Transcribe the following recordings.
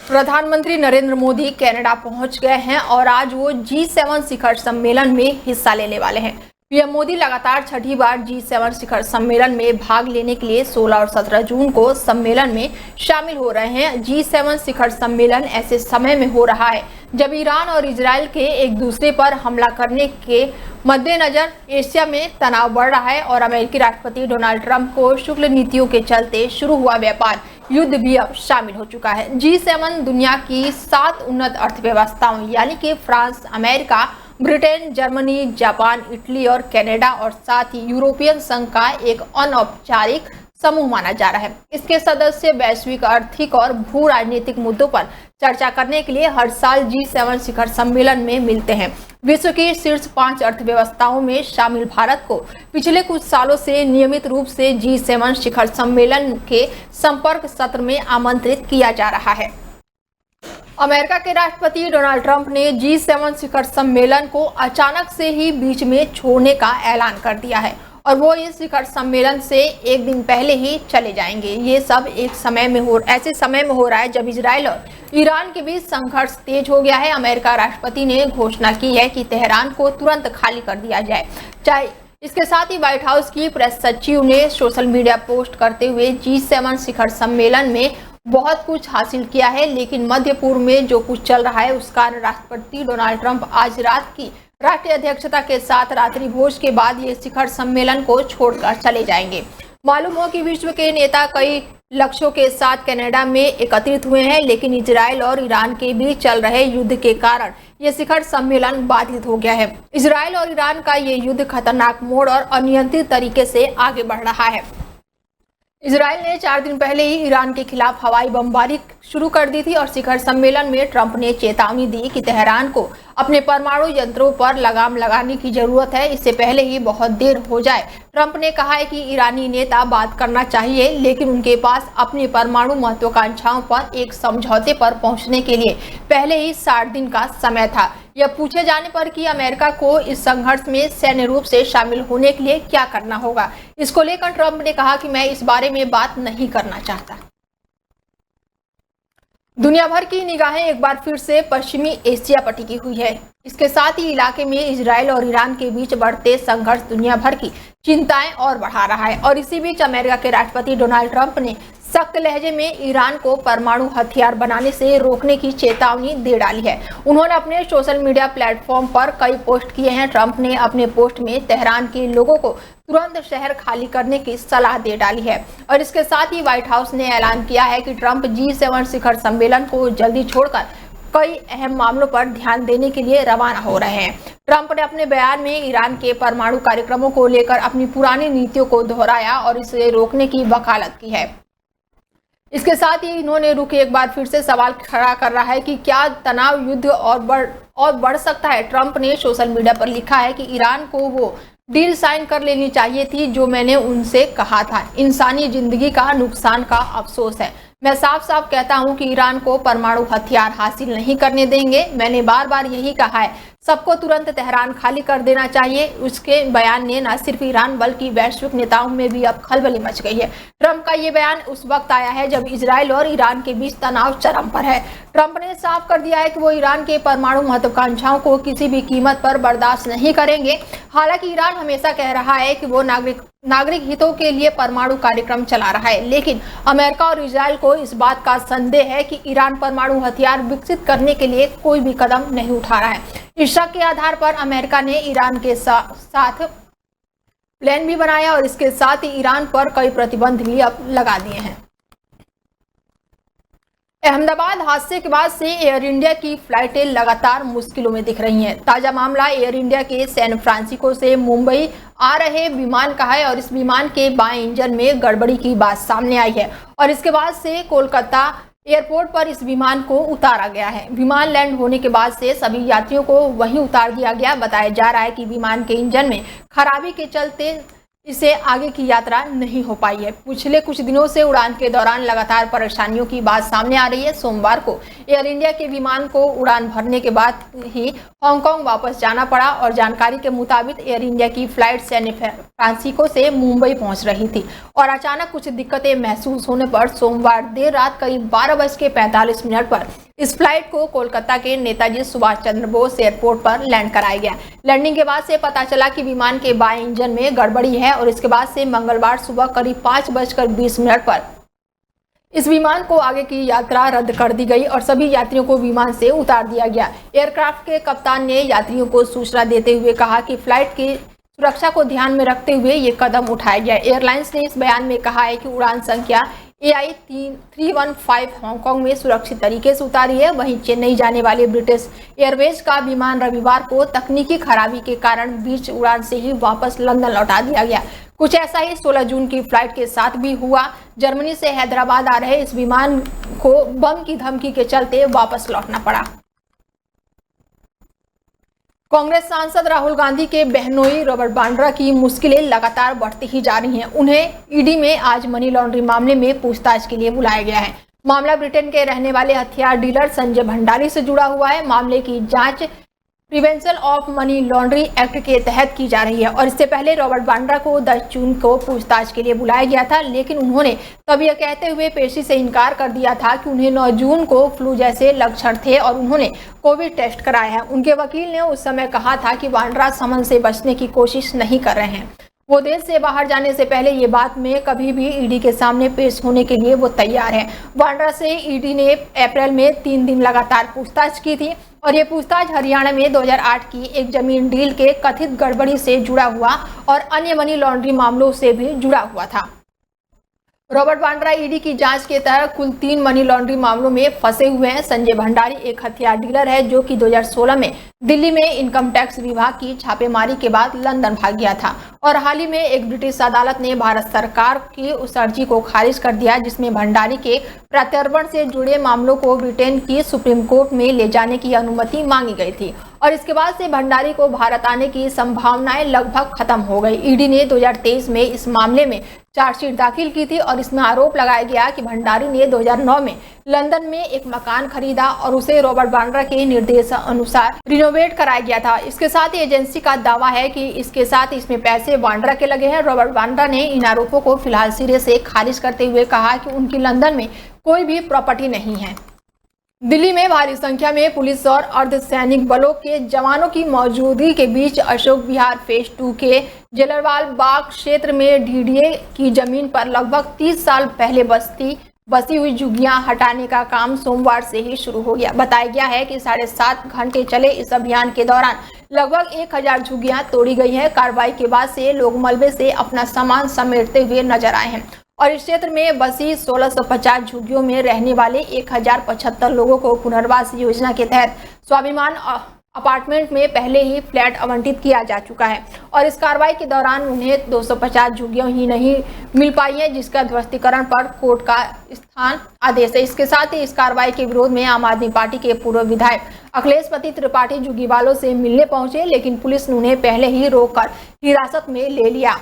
प्रधानमंत्री नरेंद्र मोदी कनाडा पहुंच गए हैं और आज वो G7 शिखर सम्मेलन में हिस्सा लेने वाले हैं। पीएम मोदी लगातार छठी बार G7 शिखर सम्मेलन में भाग लेने के लिए 16 और 17 जून को सम्मेलन में शामिल हो रहे हैं। G7 शिखर सम्मेलन ऐसे समय में हो रहा है जब ईरान और इजराइल के एक दूसरे पर हमला करने के मद्देनजर एशिया में तनाव बढ़ रहा है और अमेरिकी राष्ट्रपति डोनाल्ड ट्रंप को शुल्क नीतियों के चलते शुरू हुआ व्यापार युद्ध भी अब शामिल हो चुका है। G7 दुनिया की 7 उन्नत अर्थव्यवस्थाओं यानी कि France, America, Britain, Germany, Japan, Italy और कनाडा और साथ ही यूरोपियन संघ का एक अनौपचारिक समूह माना जा रहा है। इसके सदस्य वैश्विक आर्थिक और भू राजनीतिक मुद्दों पर चर्चा करने के लिए हर साल G7 शिखर सम्मेलन में मिलते हैं। विश्व की शीर्ष 5 अर्थव्यवस्थाओं में शामिल भारत को पिछले कुछ सालों से नियमित रूप से G7 शिखर सम्मेलन के संपर्क सत्र में आमंत्रित किया जा रहा है। अमेरिका के राष्ट्रपति डोनाल्ड ट्रंप ने G7 शिखर सम्मेलन को अचानक से ही बीच में छोड़ने का ऐलान कर दिया है और वो इस शिखर सम्मेलन से एक दिन पहले ही चले जाएंगे। ये सब ऐसे समय में हो रहा है जब इजराइल और ईरान के बीच संघर्ष तेज हो गया है। अमेरिका राष्ट्रपति ने घोषणा की है कि तेहरान को तुरंत खाली कर दिया जाए। इसके साथ ही व्हाइट हाउस की प्रेस सचिव ने सोशल मीडिया पोस्ट करते हुए G7 शिखर सम्मेलन में बहुत कुछ हासिल किया है, लेकिन मध्य पूर्व में जो कुछ चल रहा है उस कारण राष्ट्रपति डोनाल्ड ट्रंप आज रात की राष्ट्रीय अध्यक्षता के साथ रात्रि भोज के बाद ये शिखर सम्मेलन को छोड़कर चले जाएंगे। मालूम हो कि विश्व के नेता कई लक्ष्यों के साथ कनाडा में एकत्रित हुए हैं, लेकिन इजराइल और ईरान के बीच चल रहे युद्ध के कारण ये शिखर सम्मेलन बाधित हो गया है। इजराइल और ईरान का ये युद्ध खतरनाक मोड़ और अनियंत्रित तरीके से आगे बढ़ रहा है। इजराइल ने 4 दिन पहले ही ईरान के खिलाफ हवाई बमबारी शुरू कर दी थी और शिखर सम्मेलन में ट्रंप ने चेतावनी दी कि तेहरान को अपने परमाणु यंत्रों पर लगाम लगाने की जरूरत है, इससे पहले ही बहुत देर हो जाए। ट्रंप ने कहा है कि ईरानी नेता बात करना चाहिए, लेकिन उनके पास अपनी परमाणु महत्वाकांक्षाओं पर एक समझौते पर पहुंचने के लिए पहले ही 60 दिन का समय था। यह पूछे जाने पर कि अमेरिका को इस संघर्ष में सैन्य रूप से शामिल होने के लिए क्या करना होगा, इसको लेकर ट्रंप ने कहा कि मैं इस बारे में बात नहीं करना चाहता। दुनिया भर की निगाहें एक बार फिर से पश्चिमी एशिया पर टिकी हुई है। इसके साथ ही इलाके में इजराइल और ईरान के बीच बढ़ते संघर्ष दुनिया भर की चिंताएं और बढ़ा रहा है और इसी बीच अमेरिका के राष्ट्रपति डोनाल्ड ट्रंप ने सख्त लहजे में ईरान को परमाणु हथियार बनाने से रोकने की चेतावनी दे डाली है। उन्होंने अपने सोशल मीडिया प्लेटफॉर्म पर कई पोस्ट किए हैं। ट्रंप ने अपने पोस्ट में तेहरान के लोगों को तुरंत शहर खाली करने की सलाह दे डाली है और इसके साथ ही व्हाइट हाउस ने ऐलान किया है कि ट्रंप G7 शिखर सम्मेलन को जल्दी छोड़कर कई अहम मामलों पर ध्यान देने के लिए रवाना हो रहे हैं। ट्रंप ने अपने बयान में ईरान के परमाणु कार्यक्रमों को लेकर अपनी पुरानी नीतियों को दोहराया और इसे रोकने की वकालत की है। इसके साथ ही इन्होंने एक बार फिर से सवाल खड़ा कर रहा है कि क्या तनाव युद्ध और बढ़ सकता है। ट्रंप ने सोशल मीडिया पर लिखा है कि ईरान को वो डील साइन कर लेनी चाहिए थी जो मैंने उनसे कहा था। इंसानी जिंदगी का नुकसान का अफसोस है। मैं साफ साफ कहता हूं कि ईरान को परमाणु हथियार हासिल नहीं करने देंगे। मैंने बार बार यही कहा है, सबको तुरंत तेहरान खाली कर देना चाहिए। उसके बयान ने न सिर्फ ईरान बल्कि वैश्विक नेताओं में भी अब खलबली मच गई है। ट्रंप का ये बयान उस वक्त आया है जब इजराइल और ईरान के बीच तनाव चरम पर है। ट्रंप ने साफ कर दिया है कि वो ईरान के परमाणु महत्वाकांक्षाओं को किसी भी कीमत पर बर्दाश्त नहीं करेंगे। हालांकि ईरान हमेशा कह रहा है कि वो नागरिक हितों के लिए परमाणु कार्यक्रम चला रहा है, लेकिन अमेरिका और इजराइल को इस बात का संदेह है कि ईरान परमाणु हथियार विकसित करने के लिए कोई भी कदम नहीं उठा रहा है। इस शक के आधार पर अमेरिका ने ईरान के साथ प्लान भी बनाया और इसके साथ ही ईरान पर कई प्रतिबंध भी अब लगा दिए हैं। अहमदाबाद हादसे के बाद से एयर इंडिया की फ्लाइटें लगातार मुश्किलों में दिख रही हैं। ताजा मामला एयर इंडिया के सैन फ्रांसिस्को से मुंबई आ रहे विमान का है और इस विमान के बाएं इंजन में गड़बड़ी की बात सामने आई है और इसके बाद से कोलकाता एयरपोर्ट पर इस विमान को उतारा गया है। विमान लैंड होने के बाद से सभी यात्रियों को वहीं उतार दिया गया। बताया जा रहा है कि विमान के इंजन में खराबी के चलते इससे आगे की यात्रा नहीं हो पाई है। पिछले कुछ दिनों से उड़ान के दौरान लगातार परेशानियों की बात सामने आ रही है। सोमवार को एयर इंडिया के विमान को उड़ान भरने के बाद ही हांगकांग वापस जाना पड़ा और जानकारी के मुताबिक एयर इंडिया की फ्लाइट सैन फ्रांसिस्को से मुंबई पहुंच रही थी और अचानक कुछ दिक्कतें महसूस होने पर सोमवार देर रात करीब 12:45 पर इस फ्लाइट को कोलकाता के नेताजी सुभाष चंद्र बोस एयरपोर्ट पर लैंड कराया गया। लैंडिंग के बाद से पता चला कि विमान के बाएं इंजन में गड़बड़ी है और इसके बाद से मंगलवार सुबह करीब 5:20 पर इस विमान को आगे की यात्रा रद्द कर दी गई और सभी यात्रियों को विमान से उतार दिया गया। एयरक्राफ्ट के कप्तान ने यात्रियों को सूचना देते हुए कहा कि फ्लाइट की सुरक्षा को ध्यान में रखते हुए ये कदम उठाया गया। एयरलाइंस ने इस बयान में कहा है कि उड़ान संख्या AI 315 हांगकांग में सुरक्षित तरीके से उतारी है। वहीं चेन्नई जाने वाले ब्रिटिश एयरवेज का विमान रविवार को तकनीकी खराबी के कारण बीच उड़ान से ही वापस लंदन लौटा दिया गया। कुछ ऐसा ही 16 जून की फ्लाइट के साथ भी हुआ। जर्मनी से हैदराबाद आ रहे इस विमान को बम की धमकी के चलते वापस लौटना पड़ा। कांग्रेस सांसद राहुल गांधी के बहनोई रॉबर्ट वाड्रा की मुश्किलें लगातार बढ़ती ही जा रही हैं। उन्हें ईडी में आज मनी लॉन्ड्रिंग मामले में पूछताछ के लिए बुलाया गया है। मामला ब्रिटेन के रहने वाले हथियार डीलर संजय भंडारी से जुड़ा हुआ है। मामले की जांच prevention of money laundering act के तहत की जा रही है और इससे पहले रॉबर्ट वाड्रा को 10 जून को पूछताछ के लिए बुलाया गया था, लेकिन उन्होंने तब यह कहते हुए पेशी से इनकार कर दिया था कि उन्हें 9 जून को फ्लू जैसे लक्षण थे और उन्होंने कोविड टेस्ट कराया है। उनके वकील ने उस समय कहा था कि वाड्रा समन से बचने की कोशिश नहीं कर रहे हैं। वो देश से बाहर जाने से पहले ये बात में कभी भी ईडी के सामने पेश होने के लिए वो तैयार है। वाड्रा से ईडी ने अप्रैल में 3 दिन लगातार पूछताछ की थी और ये पूछताछ हरियाणा में 2008 की एक जमीन डील के कथित गड़बड़ी से जुड़ा हुआ और अन्य मनी लॉन्ड्रिंग मामलों से भी जुड़ा हुआ था। रॉबर्ट वाड्रा ईडी की जांच के तहत कुल 3 मनी लॉन्ड्रिंग मामलों में फंसे हुए हैं। संजय भंडारी एक हथियार डीलर है जो कि 2016 में दिल्ली में इनकम टैक्स विभाग की छापेमारी के बाद लंदन भाग गया था और हाल ही में एक ब्रिटिश अदालत ने भारत सरकार की उस अर्जी को खारिज कर दिया जिसमें भंडारी के प्रत्यर्पण से जुड़े मामलों को ब्रिटेन की सुप्रीम कोर्ट में ले जाने की अनुमति मांगी गई थी और इसके बाद से भंडारी को भारत आने की संभावनाएं लगभग खत्म हो गई। ईडी ने 2023 में इस मामले में चार्जशीट दाखिल की थी और इसमें आरोप लगाया गया कि भंडारी ने 2009 में लंदन में एक मकान खरीदा और उसे रॉबर्ट वाड्रा के निर्देश अनुसार रिनोवेट कराया गया था। इसके साथ ही एजेंसी का दावा है कि इसके साथ इसमें पैसे वाड्रा के लगे हैं। रॉबर्ट वाड्रा ने इन आरोपों को फिलहाल सिरे से खारिज करते हुए कहा कि उनकी लंदन में कोई भी प्रॉपर्टी नहीं है। दिल्ली में भारी संख्या में पुलिस और अर्धसैनिक बलों के जवानों की मौजूदगी के बीच अशोक विहार फेज 2 के जलरवाल बाग क्षेत्र में डीडीए की जमीन पर लगभग 30 साल पहले बसी हुई झुग्गियां हटाने का काम सोमवार से ही शुरू हो गया। बताया गया है कि 7.5 घंटे चले इस अभियान के दौरान लगभग 1000 झुग्गियां तोड़ी गई हैं। कार्रवाई के बाद से लोग मलबे से अपना सामान समेटते हुए नजर आए हैं और इस क्षेत्र में बसी 1650 झुग्गियों में रहने वाले 1075 लोगों को पुनर्वास योजना के तहत स्वाभिमान अपार्टमेंट में पहले ही फ्लैट आवंटित किया जा चुका है और इस कार्रवाई के दौरान उन्हें 250 झुग्गियां ही नहीं मिल पाई है जिसका ध्वस्तीकरण पर कोर्ट का स्थान आदेश है। इसके साथ ही इस कार्रवाई के विरोध में आम आदमी पार्टी के पूर्व विधायक अखिलेश त्रिपाठी झुग्गी वालों से मिलने पहुंचे, लेकिन पुलिस ने उन्हें पहले ही रोककर हिरासत में ले लिया।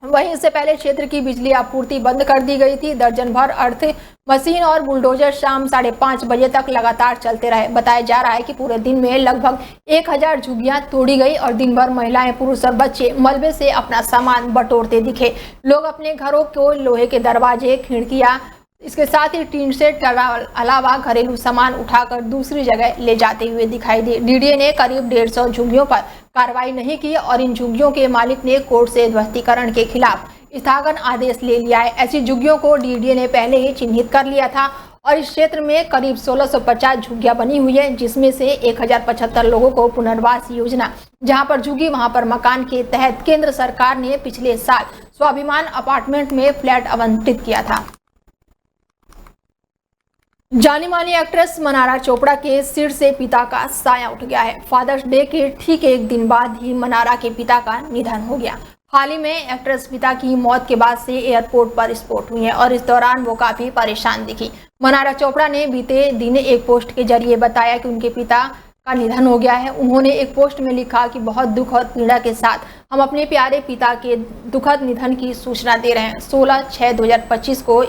वहीं इससे पहले क्षेत्र की बिजली आपूर्ति बंद कर दी गई थी। दर्जन भर अर्थ मशीन और बुलडोजर शाम 5:30 बजे तक लगातार चलते रहे। बताया जा रहा है कि पूरे दिन में लगभग 1000 झुग्गियां तोड़ी गई और दिन भर महिलाएं, पुरुष और बच्चे मलबे से अपना सामान बटोरते दिखे। लोग अपने घरों को लोहे के दरवाजे, खिड़कियां, इसके साथ ही टीन सेट के अलावा घरेलू सामान उठाकर दूसरी जगह ले जाते हुए दिखाई दिए। डीडीए ने करीब 150 झुग्गियों पर कार्रवाई नहीं की और इन झुग्गियों के मालिक ने कोर्ट से ध्वस्तीकरण के खिलाफ स्थगन आदेश ले लिया है। ऐसी झुग्गियों को डीडीए ने पहले ही चिन्हित कर लिया था और इस क्षेत्र में करीब 1650 झुग्गियां बनी हुई है जिसमें से 1075 लोगों को पुनर्वास योजना, जहां पर झुग्गी वहां पर मकान के तहत केंद्र सरकार ने पिछले साल स्वाभिमान अपार्टमेंट में फ्लैट आवंटित किया था। जानी मानी एक्ट्रेस मनारा चोपड़ा के सिर से पिता का साया उठ गया है। फादर्स डे के ठीक एक दिन बाद ही मनारा के पिता का निधन हो गया। हाल ही में एक्ट्रेस पिता की मौत के बाद से एयरपोर्ट पर स्पॉट हुई है और इस दौरान वो काफी परेशान दिखी। मनारा चोपड़ा ने बीते दिन एक पोस्ट के जरिए बताया कि उनके पिता का निधन हो गया है। उन्होंने एक पोस्ट में लिखा कि बहुत दुख और पीड़ा के साथ हम अपने प्यारे पिता के दुखद निधन की सूचना दे रहे हैं। 16/6/2025 को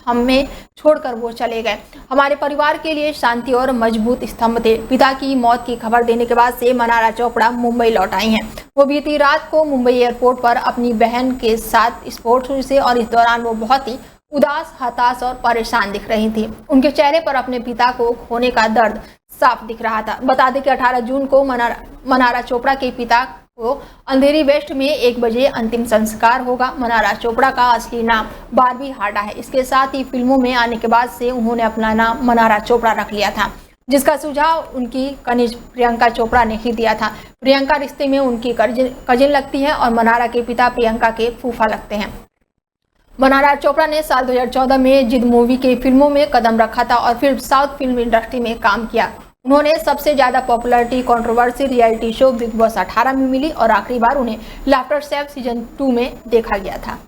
हमें छोड़कर वो चले गए। हमारे परिवार के लिए शांति और मजबूत स्तंभ थे। पिता की मौत की खबर देने के बाद से मनारा चोपड़ा मुंबई लौट आई हैं। वो बीती रात को मुंबई एयरपोर्ट पर अपनी बहन के साथ स्पोर्ट्स हुई से और इस दौरान वो बहुत ही उदास, हताश और परेशान दिख रही थी। उनके चेहरे पर अपने पिता को खोने का दर्द साफ दिख रहा था। बता दें कि 18 जून को मनारा चोपड़ा के पिता को अंधेरी वेस्ट में 1 बजे अंतिम संस्कार होगा। मनारा चोपड़ा का असली नाम बार्बी हाडा है। इसके साथ ही फिल्मों में आने के बाद से उन्होंने अपना नाम मनारा चोपड़ा रख लिया था, जिसका सुझाव उनकी कनिज प्रियंका चोपड़ा ने ही दिया था। प्रियंका रिश्ते में उनकी कजिन लगती है और मनारा के पिता प्रियंका के फूफा लगते हैं। मनारा चोपड़ा ने साल 2014 में जिद मूवी के फिल्मों में कदम रखा था और फिर साउथ फिल्म इंडस्ट्री में काम किया। उन्होंने सबसे ज्यादा popularity controversy reality show big boss 18 में मिली और आखिरी बार उन्हें लाफ्टर शेफ सीजन 2 में देखा गया था।